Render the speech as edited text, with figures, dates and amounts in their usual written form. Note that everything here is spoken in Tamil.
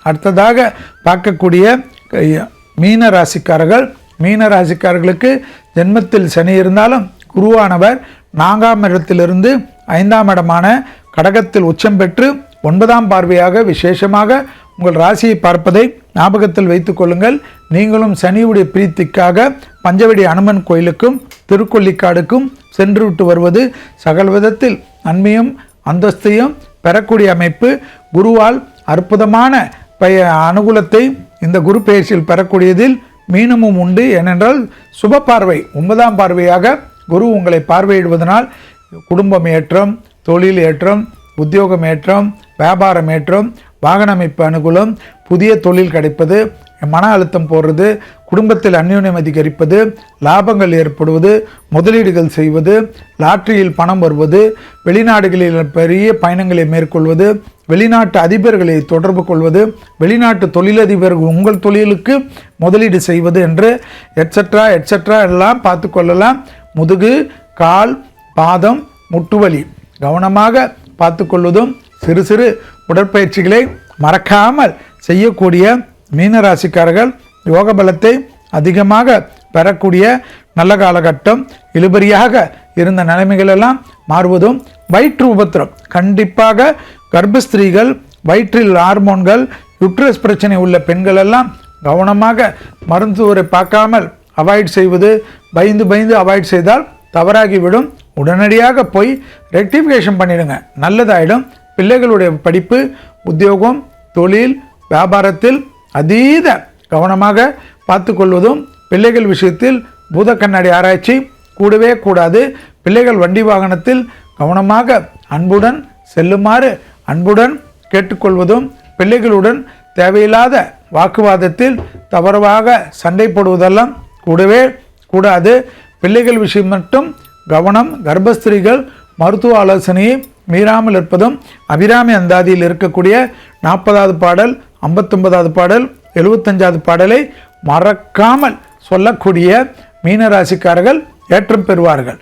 அடுத்ததாக பார்க்கக்கூடிய மீன ராசிக்காரர்கள், மீன ராசிக்காரர்களுக்கு ஜென்மத்தில் சனி இருந்தாலும் குருவானவர் 4ஆம் இடத்திலிருந்து 5ஆம் இடமான கடகத்தில் உச்சம் பெற்று 9ஆம் பார்வையாக விசேஷமாக உங்கள் ராசியை பார்ப்பதை ஞாபகத்தில் வைத்துக் கொள்ளுங்கள். நீங்களும் சனியுடைய பிரீத்திக்காக பஞ்சவடி அனுமன் கோயிலுக்கும் திருக்கொல்லிக்காடுக்கும் சென்று விட்டு வருவது சகல விதத்தில் நன்மையும் அந்தஸ்தையும் பெறக்கூடிய அமைப்பு. குருவால் அற்புதமான அனுகூலத்தை இந்த குரு பெயர்ச்சியில் பெறக்கூடியதில் மீனமும் உண்டு. ஏனென்றால் சுப பார்வை 9ஆம் பார்வையாக குரு உங்களை பார்வையிடுவதனால் குடும்பம் ஏற்றம், தொழில் ஏற்றம், உத்தியோகம் ஏற்றம், வியாபாரம் ஏற்றம், வாகன அமைப்பு அனுகூலம், புதிய தொழில் கிடைப்பது, மன அழுத்தம் போடுறது, குடும்பத்தில் அந்யோன்யம் அதிகரிப்பது, லாபங்கள் ஏற்படுவது, முதலீடுகள் செய்வது, லாட்டரியில் பணம் வருவது, வெளிநாடுகளில் பெரிய பயணங்களை மேற்கொள்வது, வெளிநாட்டு அதிபர்களை தொடர்பு கொள்வது, வெளிநாட்டு தொழிலதிபர்கள் உங்கள் தொழிலுக்கு முதலீடு செய்வது என்று எட்ஸெட்ரா எட்ஸெட்ரா எல்லாம் பார்த்து கொள்ளலாம். முதுகு, கால், பாதம், முட்டுவலி கவனமாக பார்த்து கொள்வதும், சிறு சிறு உடற்பயிற்சிகளை மறக்காமல் செய்யக்கூடிய மீனராசிக்காரர்கள் யோக பலத்தை அதிகமாக பெறக்கூடிய நல்ல காலகட்டம். இழுபறியாக இருந்த நிலைமைகளெல்லாம் மாறுவதும், வயிற்று உபத்திரம் கண்டிப்பாக கர்ப்பஸ்திரீகள், வயிற்றில் ஹார்மோன்கள், யுட்ரஸ் பிரச்சனை உள்ள பெண்கள் எல்லாம் கவனமாக மருத்துவரை பார்க்காமல் அவாய்ட் செய்வது, பயந்து அவாய்ட் செய்தால் தவறாகிவிடும். உடனடியாக போய் ரெக்டிஃபிகேஷன் பண்ணிடுங்க, நல்லதாயிடும். பிள்ளைகளுடைய படிப்பு, உத்தியோகம், தொழில், வியாபாரத்தில் அதீத கவனமாக பார்த்து கொள்வதும், பிள்ளைகள் விஷயத்தில் பூத கண்ணாடி ஆராய்ச்சி கூடவே கூடாது. பிள்ளைகள் வண்டி வாகனத்தில் கவனமாக அன்புடன் செல்லுமாறு அன்புடன் கேட்டுக்கொள்வதும், பிள்ளைகளுடன் தேவையில்லாத வாக்குவாதத்தில் தவறாக சண்டை போடுவதெல்லாம் கூடவே கூடாது. பிள்ளைகள் விஷயம் மட்டும் கவனம். கர்ப்பஸ்திரீகள் மருத்துவ ஆலோசனையை மீறாமல் இருப்பதும், அபிராமி அந்தாதியில் இருக்கக்கூடிய 40வது பாடல், 59வது பாடல், 75வது பாடலை மறக்காமல் சொல்லக்கூடிய மீனராசிக்காரர்கள் ஏற்றம் பெறுவார்கள்.